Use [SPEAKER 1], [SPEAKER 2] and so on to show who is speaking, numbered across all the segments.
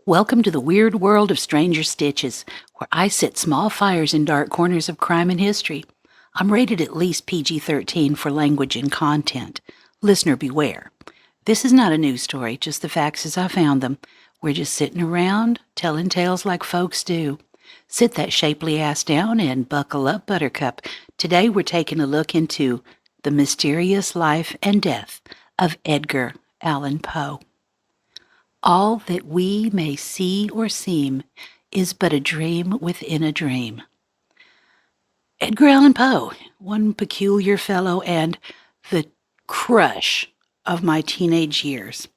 [SPEAKER 1] Welcome to the weird world of Stranger Stitches, where I set small fires in dark corners of crime and history. I'm rated at least PG-13 for language and content. Listener beware. This is not a news story, just the facts as I found them. We're just sitting around, telling tales like folks do. Sit that shapely ass down and buckle up, Buttercup. Today we're taking a look into the mysterious life and death of Edgar Allan Poe. All that we may see or seem is but a dream within a dream. Edgar Allan Poe, one peculiar fellow and the crush of my teenage years.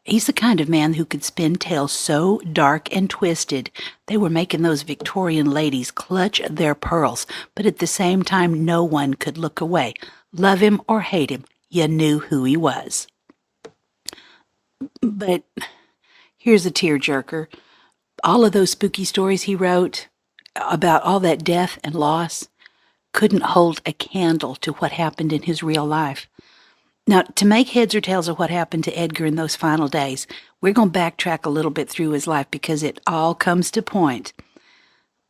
[SPEAKER 1] He's the kind of man who could spin tales so dark and twisted they were making those Victorian ladies clutch their pearls, but at the same time no one could look away. Love him or hate him, you knew who he was. But here's a tearjerker. All of those spooky stories he wrote about all that death and loss couldn't hold a candle to what happened in his real life. Now, to make heads or tails of what happened to Edgar in those final days, we're going to backtrack a little bit through his life because it all comes to point.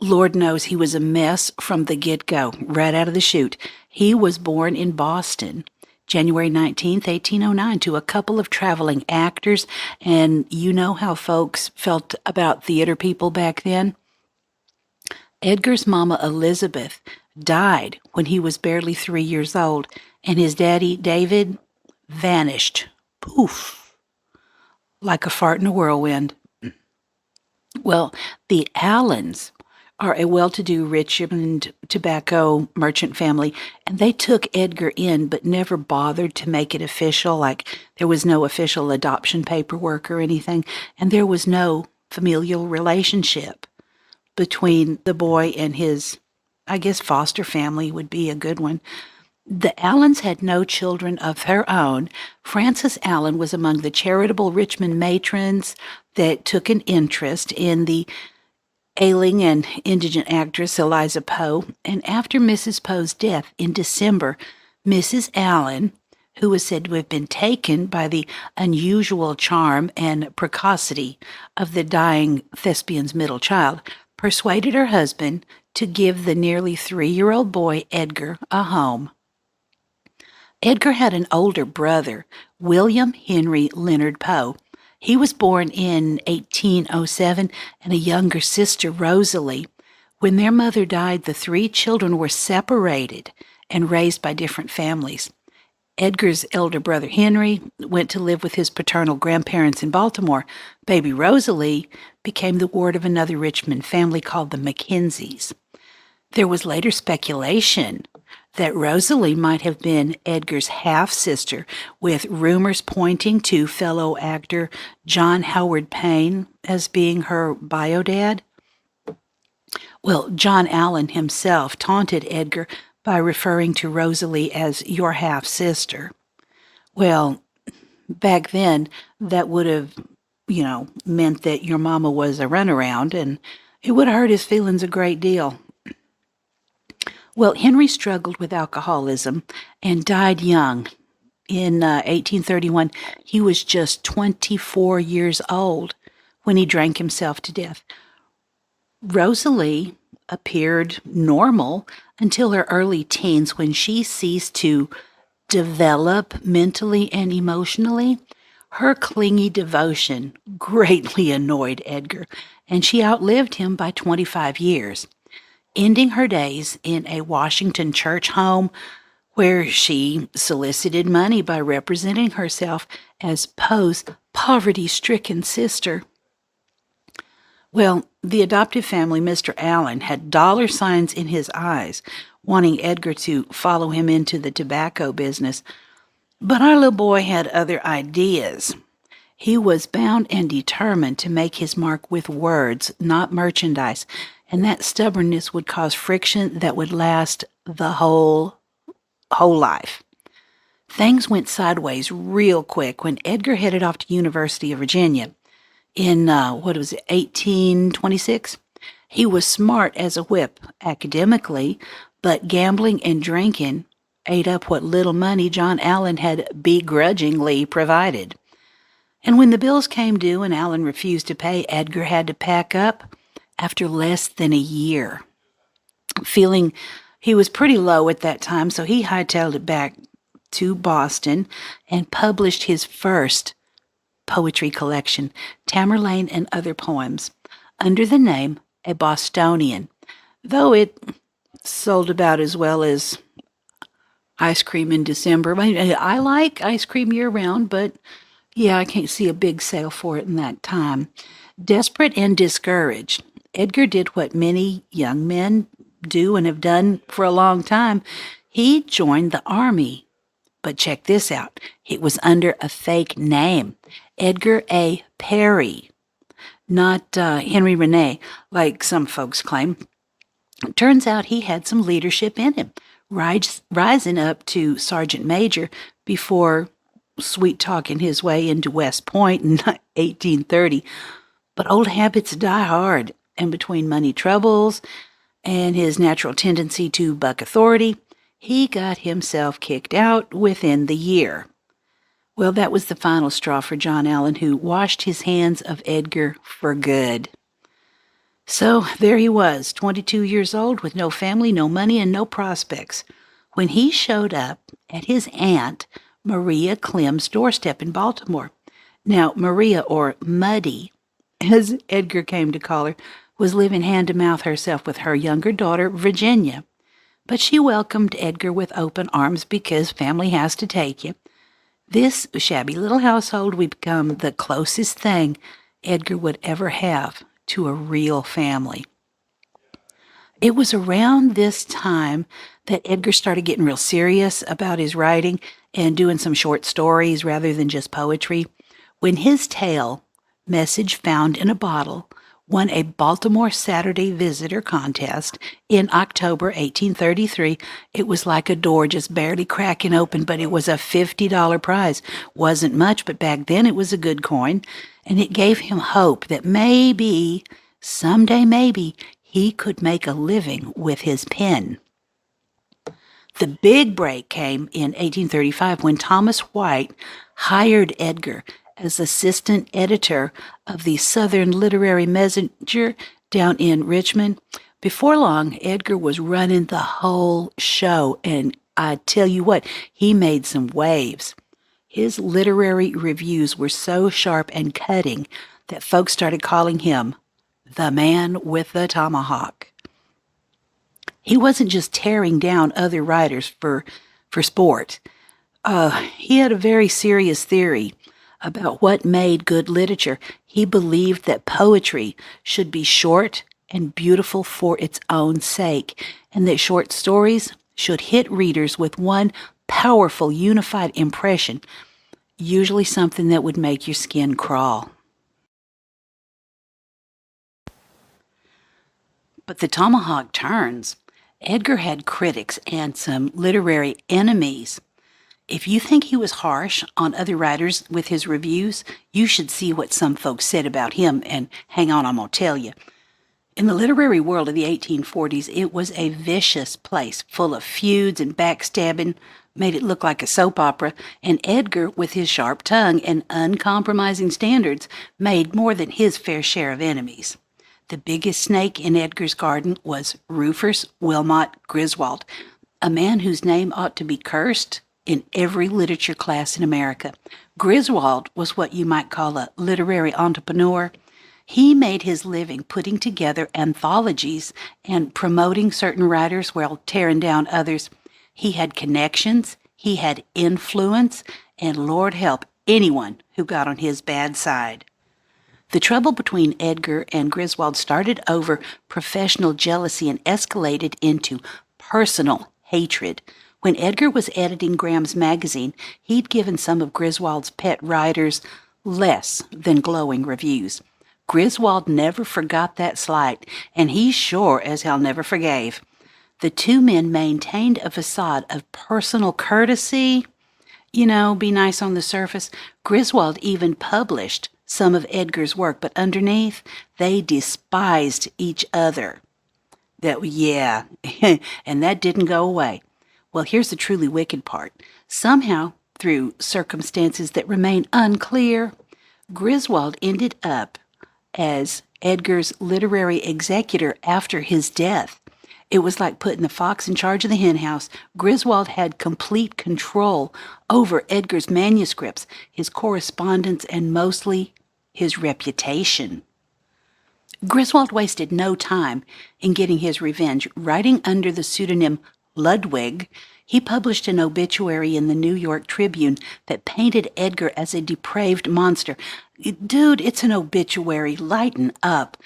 [SPEAKER 1] Lord knows he was a mess from the get-go, right out of the chute. He was born in Boston, January 19th, 1809, to a couple of traveling actors, and you know how folks felt about theater people back then. Edgar's mama, Elizabeth, died when he was barely 3 years old, and his daddy, David, vanished, poof, like a fart in a whirlwind. Well, the Allens are a well-to-do Richmond tobacco merchant family, and they took Edgar in but never bothered to make it official, like there was no official adoption paperwork or anything, and there was no familial relationship between the boy and his, I guess, foster family would be a good one. The Allens had no children of their own. Frances Allen was among the charitable Richmond matrons that took an interest in the ailing and indigent actress Eliza Poe, and after Mrs. Poe's death in December, Mrs. Allen, who was said to have been taken by the unusual charm and precocity of the dying thespian's middle child, persuaded her husband to give the nearly 3-year-old boy Edgar a home. Edgar had an older brother, William Henry Leonard Poe. He was born in 1807, and a younger sister, Rosalie. When their mother died, the 3 children were separated and raised by different families. Edgar's elder brother, Henry, went to live with his paternal grandparents in Baltimore. Baby Rosalie became the ward of another Richmond family called the Mackenzies. There was later speculation that Rosalie might have been Edgar's half-sister, with rumors pointing to fellow actor John Howard Payne as being her bio-dad. Well, John Allen himself taunted Edgar by referring to Rosalie as your half-sister. Well, back then, that would have, meant that your mama was a runaround, and it would have hurt his feelings a great deal. Well, Henry struggled with alcoholism and died young. In 1831, he was just 24 years old when he drank himself to death. Rosalie appeared normal until her early teens when she ceased to develop mentally and emotionally. Her clingy devotion greatly annoyed Edgar, and she outlived him by 25 years. Ending her days in a Washington church home where she solicited money by representing herself as Poe's poverty-stricken sister. Well, the adoptive family, Mr. Allen, had dollar signs in his eyes, wanting Edgar to follow him into the tobacco business. But our little boy had other ideas. He was bound and determined to make his mark with words, not merchandise, and that stubbornness would cause friction that would last the whole life. Things went sideways real quick when Edgar headed off to University of Virginia in, 1826? He was smart as a whip academically, but gambling and drinking ate up what little money John Allen had begrudgingly provided. And when the bills came due and Allen refused to pay, Edgar had to pack up after less than a year. Feeling he was pretty low at that time, so he hightailed it back to Boston and published his first poetry collection, Tamerlane and Other Poems, under the name A Bostonian, though it sold about as well as Ice Cream in December. I like ice cream year-round, but yeah, I can't see a big sale for it in that time. Desperate and discouraged, Edgar did what many young men do and have done for a long time. He joined the army. But check this out. It was under a fake name, Edgar A. Perry, not Henry Renee, like some folks claim. It turns out he had some leadership in him, rising up to sergeant major before sweet-talking his way into West Point in 1830. But old habits die hard, and between money troubles and his natural tendency to buck authority, he got himself kicked out within the year. Well, that was the final straw for John Allen, who washed his hands of Edgar for good. So there he was, 22 years old, with no family, no money, and no prospects, when he showed up at his aunt Maria Clem's doorstep in Baltimore. Now, Maria, or Muddy, as Edgar came to call her, was living hand-to-mouth herself with her younger daughter, Virginia. But she welcomed Edgar with open arms because family has to take you. This shabby little household would become the closest thing Edgar would ever have to a real family. It was around this time that Edgar started getting real serious about his writing and doing some short stories rather than just poetry. When his tale, Message Found in a Bottle, won a Baltimore Saturday Visitor contest in October 1833. It was like a door just barely cracking open, but it was a $50 prize. Wasn't much, but back then it was a good coin, and it gave him hope that maybe, someday maybe, he could make a living with his pen. The big break came in 1835 when Thomas White hired Edgar as assistant editor of the Southern Literary Messenger down in Richmond. Before long, Edgar was running the whole show, and I tell you what, he made some waves. His literary reviews were so sharp and cutting that folks started calling him the man with the tomahawk. He wasn't just tearing down other writers for sport. He had a very serious theory about what made good literature. He believed that poetry should be short and beautiful for its own sake, and that short stories should hit readers with one powerful, unified impression, usually something that would make your skin crawl. But the tomahawk turns. Edgar had critics and some literary enemies. If you think he was harsh on other writers with his reviews, you should see what some folks said about him, and hang on, I'm going to tell you. In the literary world of the 1840s, it was a vicious place, full of feuds and backstabbing, made it look like a soap opera, and Edgar, with his sharp tongue and uncompromising standards, made more than his fair share of enemies. The biggest snake in Edgar's garden was Rufus Wilmot Griswold, a man whose name ought to be cursed in every literature class in America. Griswold was what you might call a literary entrepreneur. He made his living putting together anthologies and promoting certain writers while tearing down others. He had connections, he had influence, and Lord help anyone who got on his bad side. The trouble between Edgar and Griswold started over professional jealousy and escalated into personal hatred. When Edgar was editing Graham's magazine, he'd given some of Griswold's pet writers less than glowing reviews. Griswold never forgot that slight, and he sure as hell never forgave. The two men maintained a facade of personal courtesy, be nice on the surface. Griswold even published some of Edgar's work, but underneath, they despised each other. And that didn't go away. Well, here's the truly wicked part. Somehow, through circumstances that remain unclear, Griswold ended up as Edgar's literary executor after his death. It was like putting the fox in charge of the henhouse. Griswold had complete control over Edgar's manuscripts, his correspondence, and mostly his reputation. Griswold wasted no time in getting his revenge. Writing under the pseudonym Ludwig, he published an obituary in the New York Tribune that painted Edgar as a depraved monster. Dude, it's an obituary. Lighten up.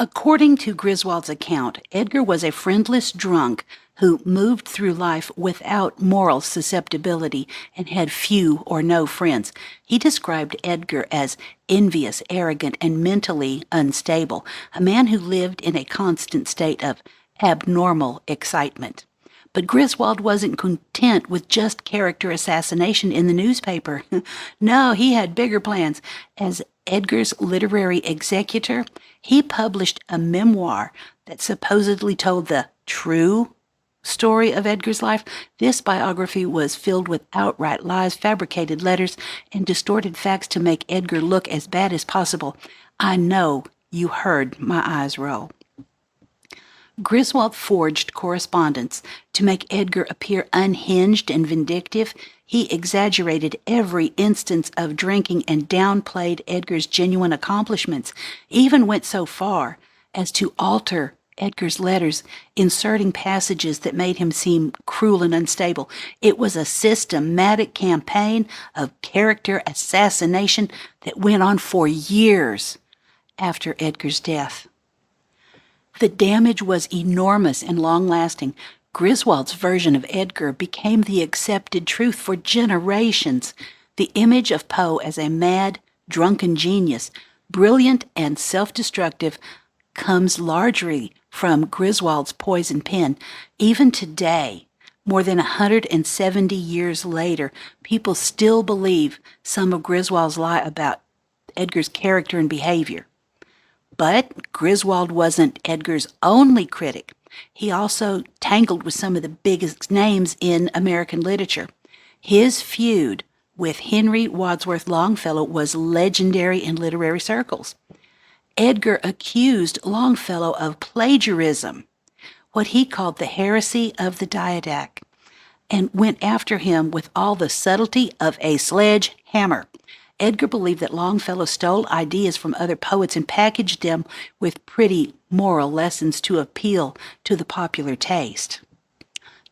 [SPEAKER 1] According to Griswold's account, Edgar was a friendless drunk who moved through life without moral susceptibility and had few or no friends. He described Edgar as envious, arrogant, and mentally unstable, a man who lived in a constant state of abnormal excitement. But Griswold wasn't content with just character assassination in the newspaper. No, he had bigger plans. As Edgar's literary executor, he published a memoir that supposedly told the true story of Edgar's life. This biography was filled with outright lies, fabricated letters, and distorted facts to make Edgar look as bad as possible. I know you heard my eyes roll. Griswold forged correspondence to make Edgar appear unhinged and vindictive. He exaggerated every instance of drinking and downplayed Edgar's genuine accomplishments, even went so far as to alter Edgar's letters, inserting passages that made him seem cruel and unstable. It was a systematic campaign of character assassination that went on for years after Edgar's death. The damage was enormous and long-lasting. Griswold's version of Edgar became the accepted truth for generations. The image of Poe as a mad, drunken genius, brilliant and self-destructive, comes largely from Griswold's poison pen. Even today, more than 170 years later, people still believe some of Griswold's lie about Edgar's character and behavior. But Griswold wasn't Edgar's only critic. He also tangled with some of the biggest names in American literature. His feud with Henry Wadsworth Longfellow was legendary in literary circles. Edgar accused Longfellow of plagiarism, what he called the heresy of the diadact, and went after him with all the subtlety of a sledgehammer. Edgar believed that Longfellow stole ideas from other poets and packaged them with pretty moral lessons to appeal to the popular taste.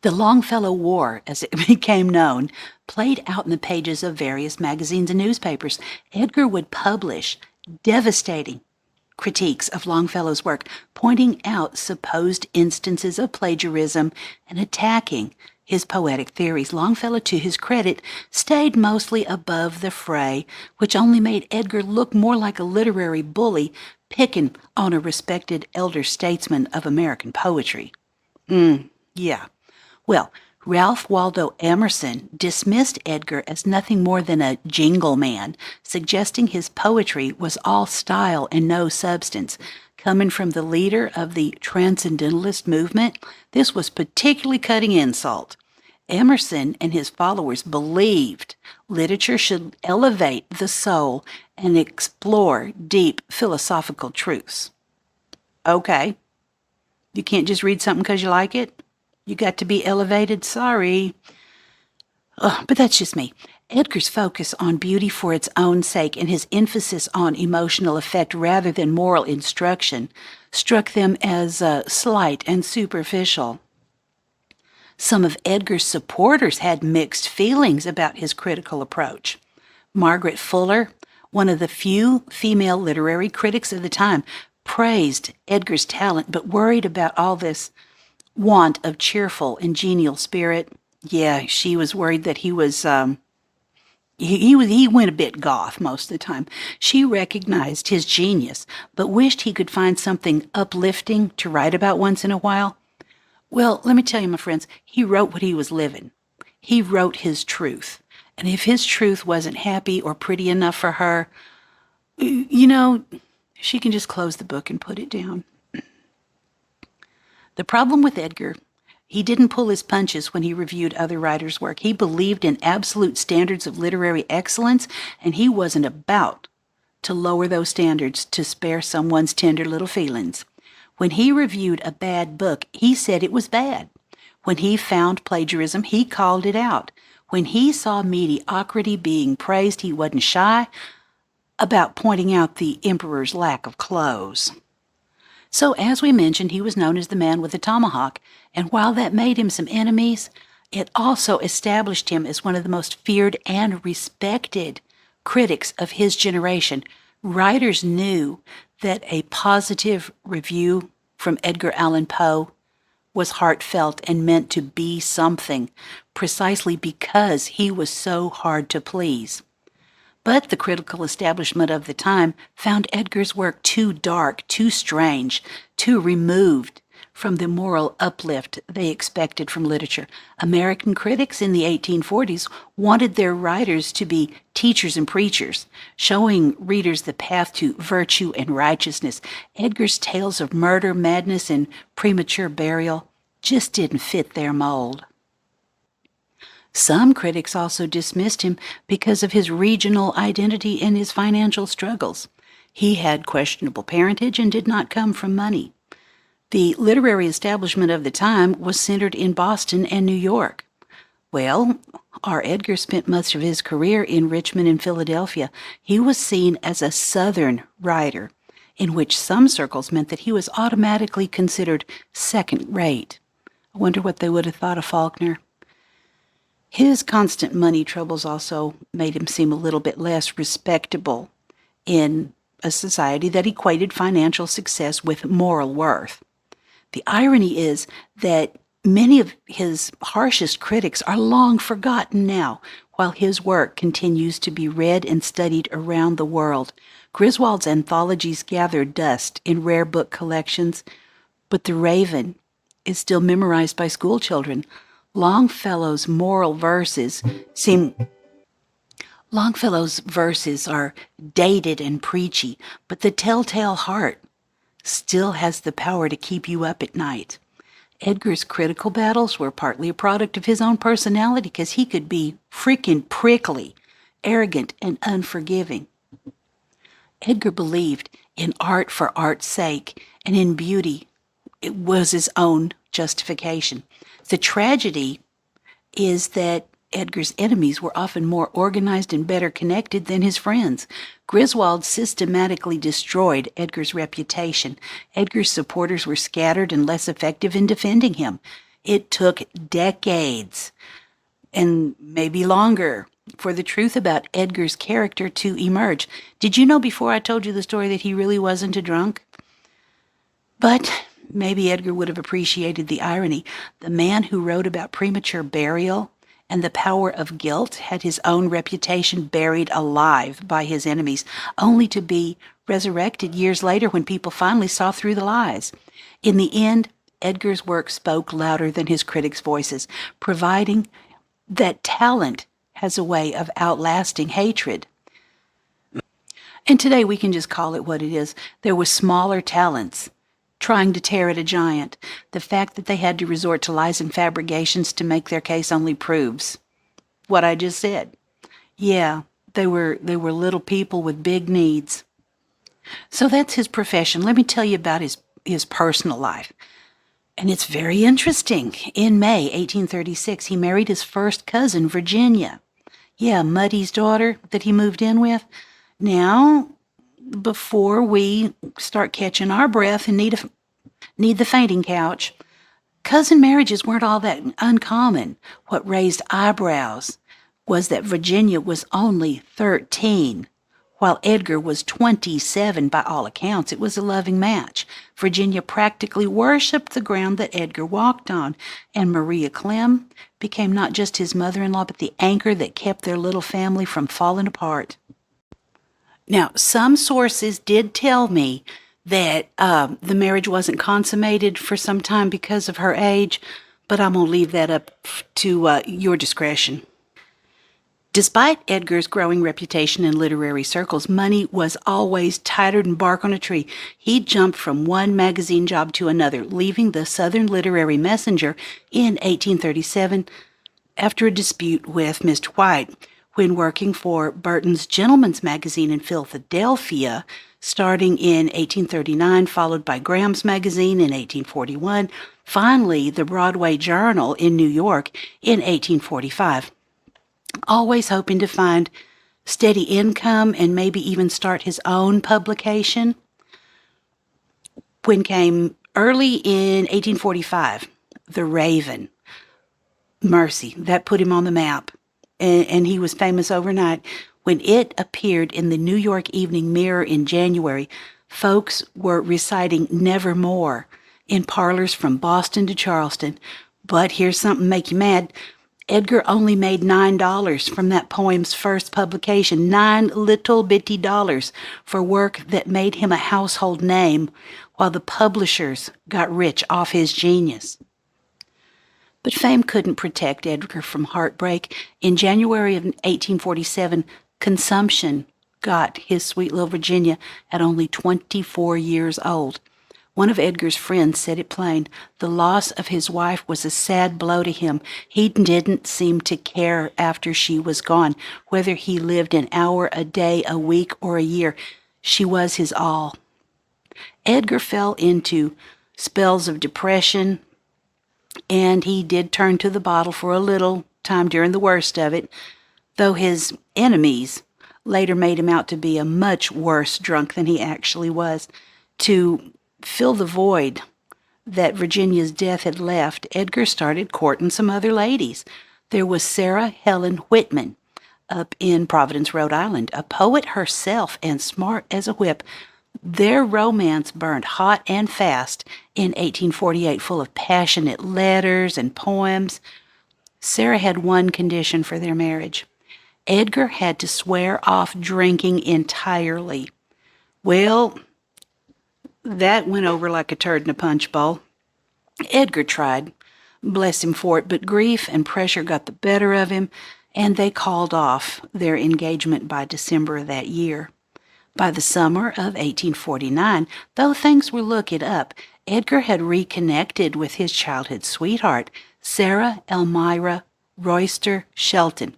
[SPEAKER 1] The Longfellow War, as it became known, played out in the pages of various magazines and newspapers. Edgar would publish devastating critiques of Longfellow's work, pointing out supposed instances of plagiarism and attacking his poetic theories. Longfellow, to his credit, stayed mostly above the fray, which only made Edgar look more like a literary bully picking on a respected elder statesman of American poetry. Yeah. Well, Ralph Waldo Emerson dismissed Edgar as nothing more than a jingle man, suggesting his poetry was all style and no substance. Coming from the leader of the Transcendentalist movement, this was particularly cutting insult. Emerson and his followers believed literature should elevate the soul and explore deep philosophical truths. Okay, you can't just read something because you like it? You got to be elevated? Sorry. But that's just me. Edgar's focus on beauty for its own sake and his emphasis on emotional effect rather than moral instruction struck them as slight and superficial. Some of Edgar's supporters had mixed feelings about his critical approach. Margaret Fuller, one of the few female literary critics of the time, praised Edgar's talent but worried about all this want of cheerful and genial spirit. Yeah, she was worried that he went a bit goth most of the time. She recognized his genius, but wished he could find something uplifting to write about once in a while. Well, let me tell you, my friends, he wrote what he was living. He wrote his truth. And if his truth wasn't happy or pretty enough for her, she can just close the book and put it down. The problem with Edgar, he didn't pull his punches when he reviewed other writers' work. He believed in absolute standards of literary excellence, and he wasn't about to lower those standards to spare someone's tender little feelings. When he reviewed a bad book, he said it was bad. When he found plagiarism, he called it out. When he saw mediocrity being praised, he wasn't shy about pointing out the emperor's lack of clothes. So, as we mentioned, he was known as the man with the tomahawk, and while that made him some enemies, it also established him as one of the most feared and respected critics of his generation. Writers knew that a positive review from Edgar Allan Poe was heartfelt and meant to be something, precisely because he was so hard to please. But the critical establishment of the time found Edgar's work too dark, too strange, too removed from the moral uplift they expected from literature. American critics in the 1840s wanted their writers to be teachers and preachers, showing readers the path to virtue and righteousness. Edgar's tales of murder, madness, and premature burial just didn't fit their mold. Some critics also dismissed him because of his regional identity and his financial struggles. He had questionable parentage and did not come from money. The literary establishment of the time was centered in Boston and New York. Well, our Edgar spent much of his career in Richmond and Philadelphia. He was seen as a Southern writer, in which some circles meant that he was automatically considered second-rate. I wonder what they would have thought of Faulkner. His constant money troubles also made him seem a little bit less respectable in a society that equated financial success with moral worth. The irony is that many of his harshest critics are long forgotten now, while his work continues to be read and studied around the world. Griswold's anthologies gather dust in rare book collections, but The Raven is still memorized by schoolchildren. Longfellow's verses are dated and preachy, but the telltale heart still has the power to keep you up at night. Edgar's critical battles were partly a product of his own personality, because he could be freaking prickly, arrogant, and unforgiving. Edgar believed in art for art's sake, and in beauty. It was his own justification. The tragedy is that Edgar's enemies were often more organized and better connected than his friends. Griswold systematically destroyed Edgar's reputation. Edgar's supporters were scattered and less effective in defending him. It took decades, and maybe longer, for the truth about Edgar's character to emerge. Did you know before I told you the story that he really wasn't a drunk? But maybe Edgar would have appreciated the irony. The man who wrote about premature burial and the power of guilt had his own reputation buried alive by his enemies, only to be resurrected years later when people finally saw through the lies. In the end, Edgar's work spoke louder than his critics' voices, providing that talent has a way of outlasting hatred. And today we can just call it what it is. There were smaller talents trying to tear at a giant. The fact that they had to resort to lies and fabrications to make their case only proves what I just said. Yeah, they were little people with big needs. So that's his profession. Let me tell you about his personal life. And it's very interesting. In May 1836, he married his first cousin, Virginia. Yeah, Muddy's daughter that he moved in with. Now, before we start catching our breath and need the fainting couch, cousin marriages weren't all that uncommon. What raised eyebrows was that Virginia was only 13, while Edgar was 27 by all accounts. It was a loving match. Virginia practically worshipped the ground that Edgar walked on, and Maria Clem became not just his mother-in-law, but the anchor that kept their little family from falling apart. Now, some sources did tell me that the marriage wasn't consummated for some time because of her age, but I'm going to leave that up to your discretion. Despite Edgar's growing reputation in literary circles, money was always tighter than bark on a tree. He jumped from one magazine job to another, leaving the Southern Literary Messenger in 1837 after a dispute with Mr. White. when working for Burton's Gentleman's Magazine in Philadelphia, starting in 1839, followed by Graham's Magazine in 1841, finally the Broadway Journal in New York in 1845. Always hoping to find steady income and maybe even start his own publication. When came early in 1845, The Raven. Mercy, that put him on the map. And he was famous overnight. When it appeared in the New York Evening Mirror in January, folks were reciting Nevermore in parlors from Boston to Charleston. But here's something make you mad. Edgar only made $9 from that poem's first publication, 9 little bitty dollars for work that made him a household name, while the publishers got rich off his genius. But fame couldn't protect Edgar from heartbreak. In January of 1847, consumption got his sweet little Virginia at only 24 years old. One of Edgar's friends said it plain. The loss of his wife was a sad blow to him. He didn't seem to care after she was gone, whether he lived an hour, a day, a week, or a year. She was his all. Edgar fell into spells of depression, and he did turn to the bottle for a little time during the worst of it, though his enemies later made him out to be a much worse drunk than he actually was. To fill the void that Virginia's death had left, Edgar started courting some other ladies. There was Sarah Helen Whitman up in Providence, Rhode Island, a poet herself and smart as a whip. Their romance burned hot and fast in 1848, full of passionate letters and poems. Sarah had one condition for their marriage. Edgar had to swear off drinking entirely. Well, that went over like a turd in a punch bowl. Edgar tried, bless him for it, but grief and pressure got the better of him, and they called off their engagement by December of that year. By the summer of 1849, though things were looking up, Edgar had reconnected with his childhood sweetheart, Sarah Elmira Royster Shelton.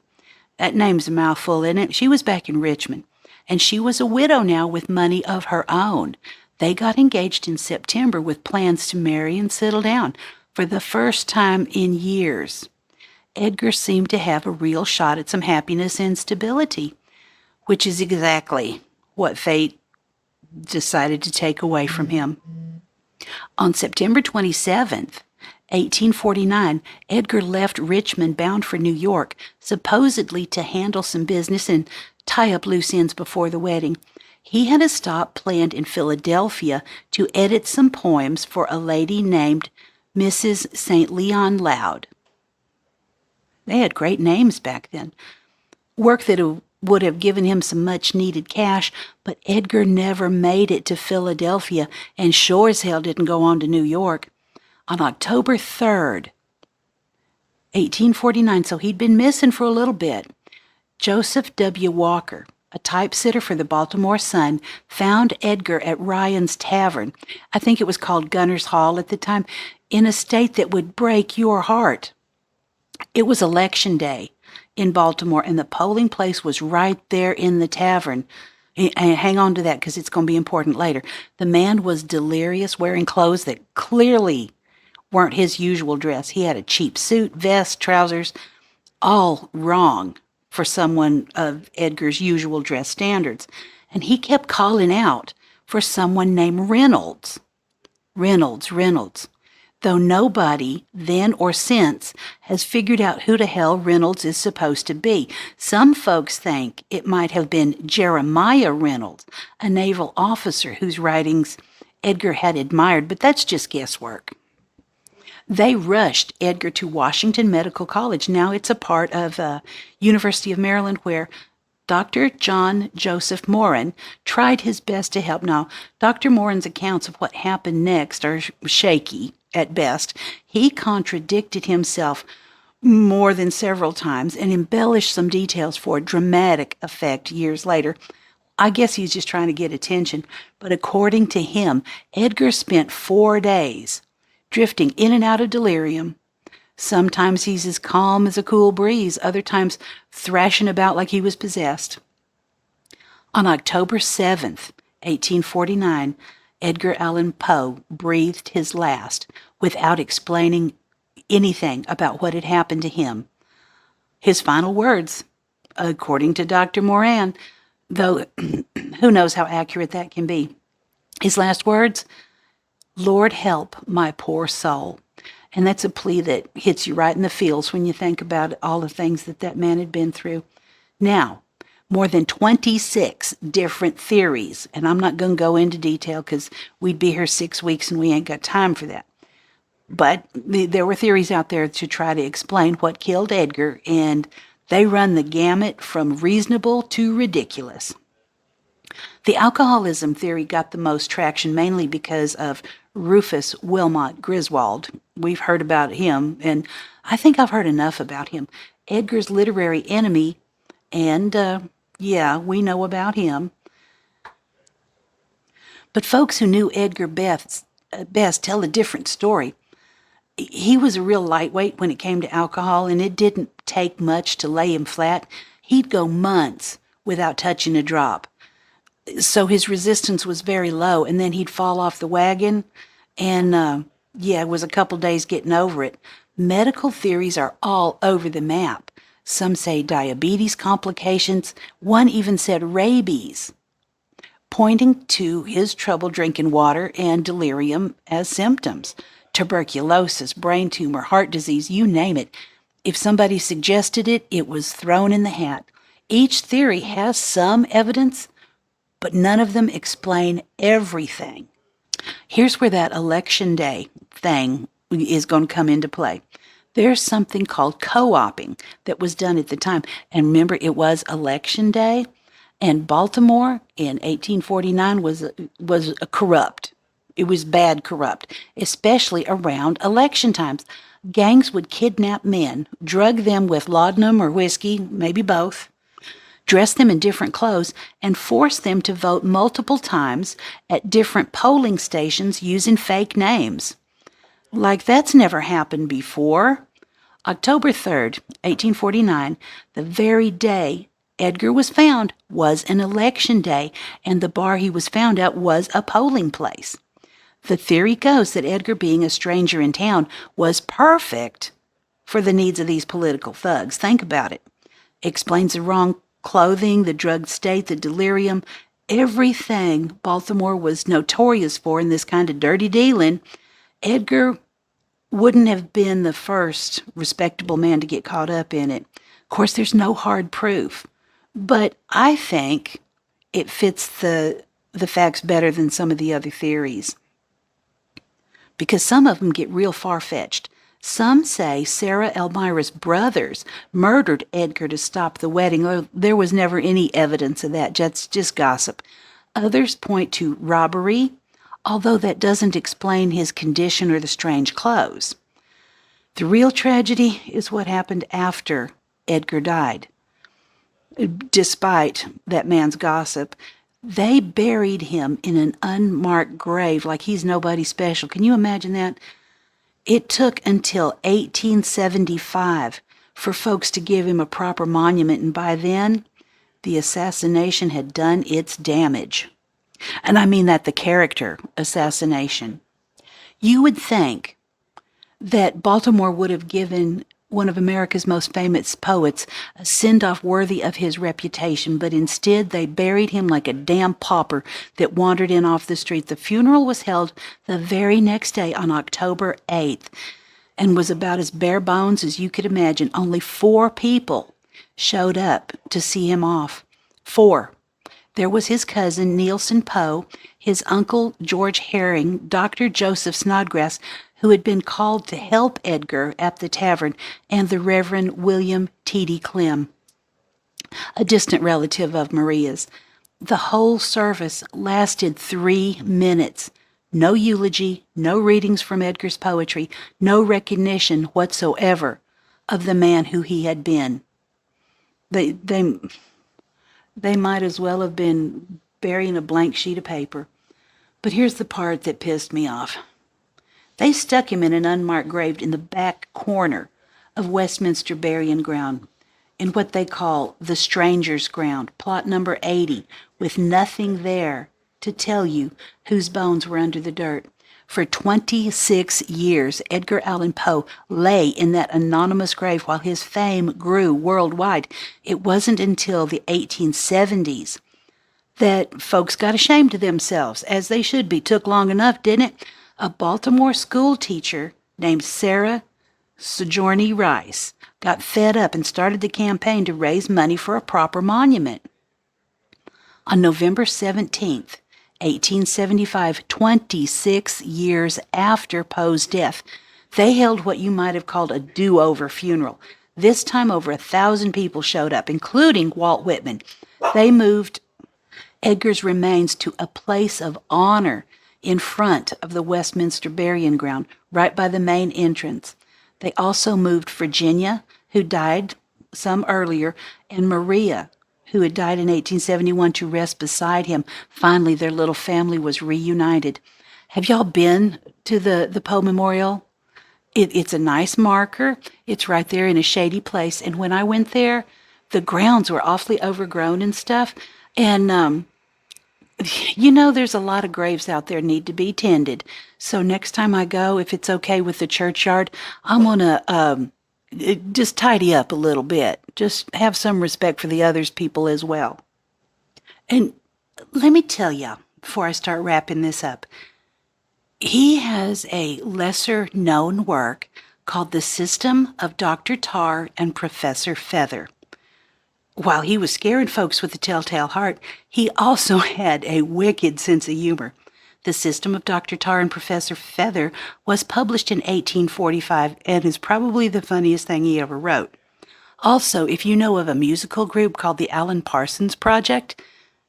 [SPEAKER 1] That name's a mouthful, isn't it? She was back in Richmond, and she was a widow now with money of her own. They got engaged in September with plans to marry and settle down for the first time in years. Edgar seemed to have a real shot at some happiness and stability, which is exactly what fate decided to take away from him. On September 27th, 1849, Edgar left Richmond bound for New York, supposedly to handle some business and tie up loose ends before the wedding. He had a stop planned in Philadelphia to edit some poems for a lady named Mrs. St. Leon Loud. They had great names back then. Work that would have given him some much-needed cash, but Edgar never made it to Philadelphia and sure as hell didn't go on to New York. On October 3rd, 1849, so he'd been missing for a little bit, Joseph W. Walker, a typesitter for the Baltimore Sun, found Edgar at Ryan's Tavern, I think it was called Gunner's Hall at the time, in a state that would break your heart. It was election day in Baltimore, and the polling place was right there in the tavern. And hang on to that because it's going to be important later. The man was delirious, wearing clothes that clearly weren't his usual dress. He had a cheap suit, vest, trousers, all wrong for someone of Edgar's usual dress standards. And he kept calling out for someone named Reynolds. Reynolds. Though nobody, then or since, has figured out who the hell Reynolds is supposed to be. Some folks think it might have been Jeremiah Reynolds, a naval officer whose writings Edgar had admired, but that's just guesswork. They rushed Edgar to Washington Medical College. Now it's a part of University of Maryland, where Dr. John Joseph Moran tried his best to help. Now, Dr. Moran's accounts of what happened next are shaky at best. He contradicted himself more than several times and embellished some details for dramatic effect years later. I guess he's just trying to get attention. But according to him, Edgar spent 4 days drifting in and out of delirium, Sometimes he's as calm as a cool breeze, other times thrashing about like he was possessed. On October 7th, 1849, Edgar Allan Poe breathed his last without explaining anything about what had happened to him. His final words, according to Dr. Moran, though who knows how accurate that can be. His last words, "Lord help my poor soul." And that's a plea that hits you right in the feels when you think about all the things that that man had been through. Now, more than 26 different theories, and I'm not going to go into detail because we'd be here 6 weeks and we ain't got time for that. But there were theories out there to try to explain what killed Edgar, and they run the gamut from reasonable to ridiculous. The alcoholism theory got the most traction mainly because of Rufus Wilmot Griswold. We've heard about him, and I think I've heard enough about him. Edgar's literary enemy, and we know about him. But folks who knew Edgar best tell a different story. He was a real lightweight when it came to alcohol, and it didn't take much to lay him flat. He'd go months without touching a drop. So his resistance was very low, and then he'd fall off the wagon, and it was a couple days getting over it. Medical theories are all over the map. Some say diabetes complications. One even said rabies, pointing to his trouble drinking water and delirium as symptoms. Tuberculosis, brain tumor, heart disease, you name it. If somebody suggested it, it was thrown in the hat. Each theory has some evidence, but none of them explain everything. Here's where that election day thing is going to come into play. There's something called co-oping that was done at the time. And remember, it was election day, and Baltimore in 1849 was corrupt. It was bad corrupt, especially around election times. Gangs would kidnap men, drug them with laudanum or whiskey, maybe both, dress them in different clothes, and force them to vote multiple times at different polling stations using fake names. Like that's never happened before. October 3rd, 1849, the very day Edgar was found, was an election day, and the bar he was found at was a polling place. The theory goes that Edgar, being a stranger in town, was perfect for the needs of these political thugs. Think about it. Explains the wrong clothing, the drugged state, the delirium, everything Baltimore was notorious for in this kind of dirty dealing. Edgar wouldn't have been the first respectable man to get caught up in it. Of course, there's no hard proof, but I think it fits the facts better than some of the other theories, because some of them get real far-fetched. Some say Sarah Elmira's brothers murdered Edgar to stop the wedding. There was never any evidence of that. That's just gossip. Others point to robbery, although that doesn't explain his condition or the strange clothes. The real tragedy is what happened after Edgar died. Despite that man's gossip, they buried him in an unmarked grave like he's nobody special. Can you imagine that? It took until 1875 for folks to give him a proper monument, and by then, the assassination had done its damage. And I mean that the character assassination. You would think that Baltimore would have given one of America's most famous poets a send-off worthy of his reputation, but instead they buried him like a damn pauper that wandered in off the street. The funeral was held the very next day on October 8th and was about as bare bones as you could imagine. Only 4 people showed up to see him off. 4. There was his cousin, Nielsen Poe, his uncle, George Herring, Dr. Joseph Snodgrass, who had been called to help Edgar at the tavern, and the Reverend William T.D. Clem, a distant relative of Maria's. The whole service lasted 3 minutes. No eulogy, no readings from Edgar's poetry, no recognition whatsoever of the man who he had been. They might as well have been burying a blank sheet of paper. But here's the part that pissed me off. They stuck him in an unmarked grave in the back corner of Westminster Burying Ground, in what they call the Stranger's Ground, plot number 80, with nothing there to tell you whose bones were under the dirt. For 26 years, Edgar Allan Poe lay in that anonymous grave while his fame grew worldwide. It wasn't until the 1870s that folks got ashamed of themselves, as they should be. Took long enough, didn't it? A Baltimore school teacher named Sarah Sojourner Rice got fed up and started the campaign to raise money for a proper monument. On November 17th, 1875, 26 years after Poe's death, they held what you might have called a do-over funeral. This time over 1,000 people showed up, including Walt Whitman. They moved Edgar's remains to a place of honor in front of the Westminster Burying Ground, right by the main entrance. They also moved Virginia, who died some earlier, and Maria, who had died in 1871, to rest beside him. Finally, their little family was reunited. Have y'all been to the Poe Memorial? It's a nice marker. It's right there in a shady place. And when I went there, the grounds were awfully overgrown and stuff. And, there's a lot of graves out there need to be tended. So next time I go, if it's okay with the churchyard, I'm going to just tidy up a little bit. Just have some respect for the others people as well. And let me tell you, before I start wrapping this up, he has a lesser-known work called The System of Dr. Tarr and Professor Feather. While he was scaring folks with the telltale heart, he also had a wicked sense of humor. The System of Dr. Tarr and Professor Feather was published in 1845 and is probably the funniest thing he ever wrote. Also, if you know of a musical group called the Alan Parsons Project,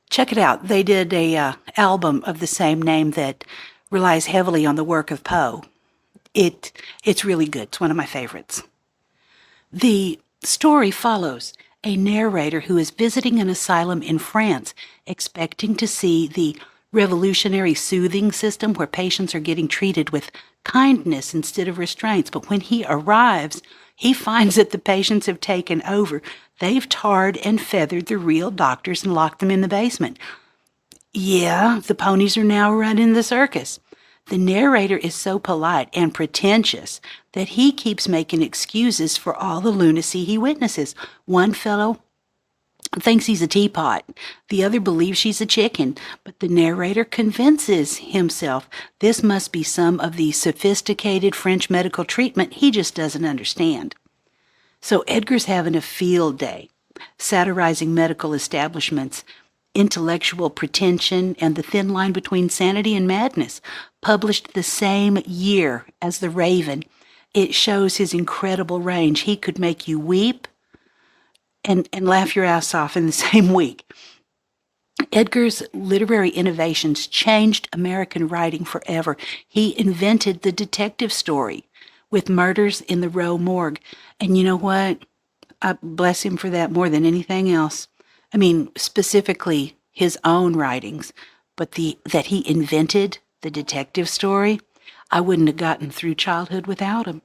[SPEAKER 1] check it out. They did a album of the same name that relies heavily on the work of Poe. It's really good. It's one of my favorites. The story follows a narrator who is visiting an asylum in France, expecting to see the revolutionary soothing system where patients are getting treated with kindness instead of restraints. But when he arrives, he finds that the patients have taken over. They've tarred and feathered the real doctors and locked them in the basement. Yeah, the ponies are now running the circus. The narrator is so polite and pretentious that he keeps making excuses for all the lunacy he witnesses. One fellow thinks he's a teapot. The other believes she's a chicken. But the narrator convinces himself this must be some of the sophisticated French medical treatment he just doesn't understand. So Edgar's having a field day, satirizing medical establishments, intellectual pretension, and the thin line between sanity and madness. Published the same year as The Raven, it shows his incredible range. He could make you weep and laugh your ass off in the same week. Edgar's literary innovations changed American writing forever. He invented the detective story with Murders in the Row Morgue. And you know what? I bless him for that more than anything else. I mean, specifically his own writings, but that he invented the detective story, I wouldn't have gotten through childhood without him.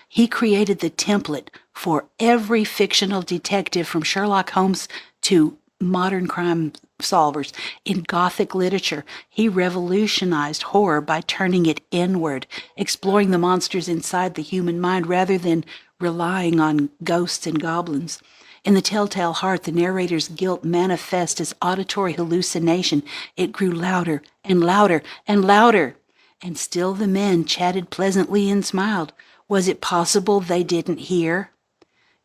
[SPEAKER 1] He created the template for every fictional detective from Sherlock Holmes to modern crime solvers. In Gothic literature, he revolutionized horror by turning it inward, exploring the monsters inside the human mind rather than relying on ghosts and goblins. In The Telltale Heart, the narrator's guilt manifests as auditory hallucination. It grew louder and louder and louder, and still the men chatted pleasantly and smiled. Was it possible they didn't hear?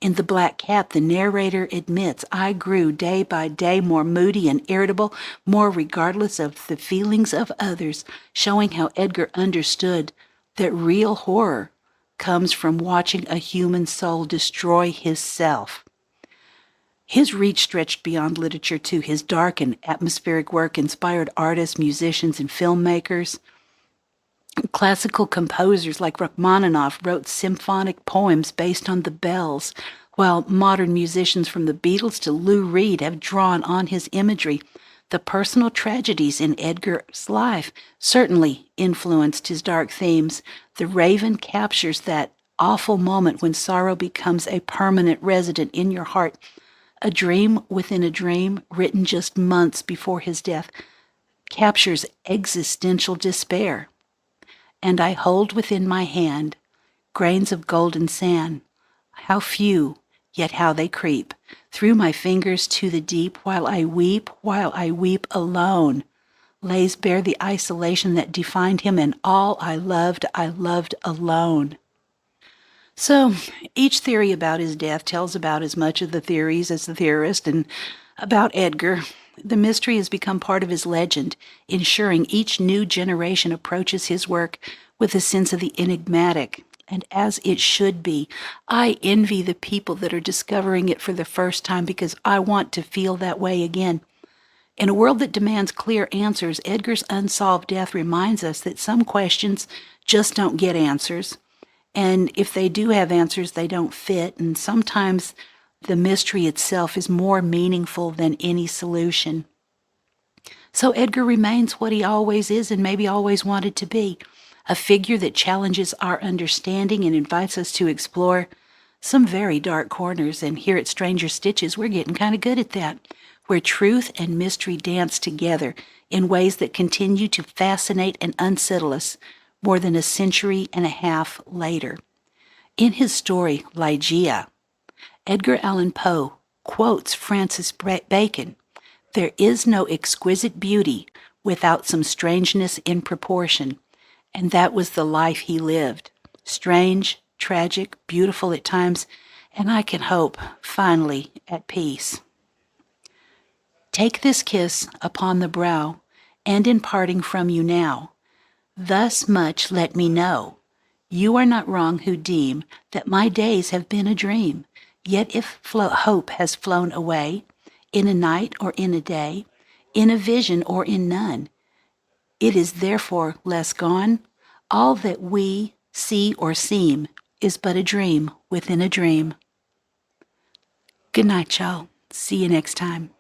[SPEAKER 1] In The Black Cat, the narrator admits, I grew day by day more moody and irritable, more regardless of the feelings of others, showing how Edgar understood that real horror comes from watching a human soul destroy his self. His reach stretched beyond literature, too. His dark and atmospheric work inspired artists, musicians, and filmmakers. Classical composers like Rachmaninoff wrote symphonic poems based on the bells, while modern musicians from the Beatles to Lou Reed have drawn on his imagery. The personal tragedies in Edgar's life certainly influenced his dark themes. The Raven captures that awful moment when sorrow becomes a permanent resident in your heart. A dream within a dream, written just months before his death, captures existential despair. And I hold within my hand grains of golden sand. How few, yet how they creep through my fingers to the deep, while I weep alone, lays bare the isolation that defined him, and all I loved alone. So each theory about his death tells about as much of the theories as the theorist, and about Edgar, the mystery has become part of his legend, ensuring each new generation approaches his work with a sense of the enigmatic, and as it should be. I envy the people that are discovering it for the first time because I want to feel that way again. In a world that demands clear answers, Edgar's unsolved death reminds us that some questions just don't get answers. And if they do have answers, they don't fit. And sometimes the mystery itself is more meaningful than any solution. So Edgar remains what he always is and maybe always wanted to be, a figure that challenges our understanding and invites us to explore some very dark corners. And here at Stranger Stitches, we're getting kind of good at that, where truth and mystery dance together in ways that continue to fascinate and unsettle us more than a century and a half later. In his story, Ligeia, Edgar Allan Poe quotes Francis Bacon, "There is no exquisite beauty without some strangeness in proportion," and that was the life he lived. Strange, tragic, beautiful at times, and I can hope, finally, at peace. Take this kiss upon the brow, and in parting from you now, thus much let me know. You are not wrong who deem that my days have been a dream. Yet if hope has flown away, in a night or in a day, in a vision or in none, it is therefore less gone. All that we see or seem is but a dream within a dream. Good night, y'all. See you next time.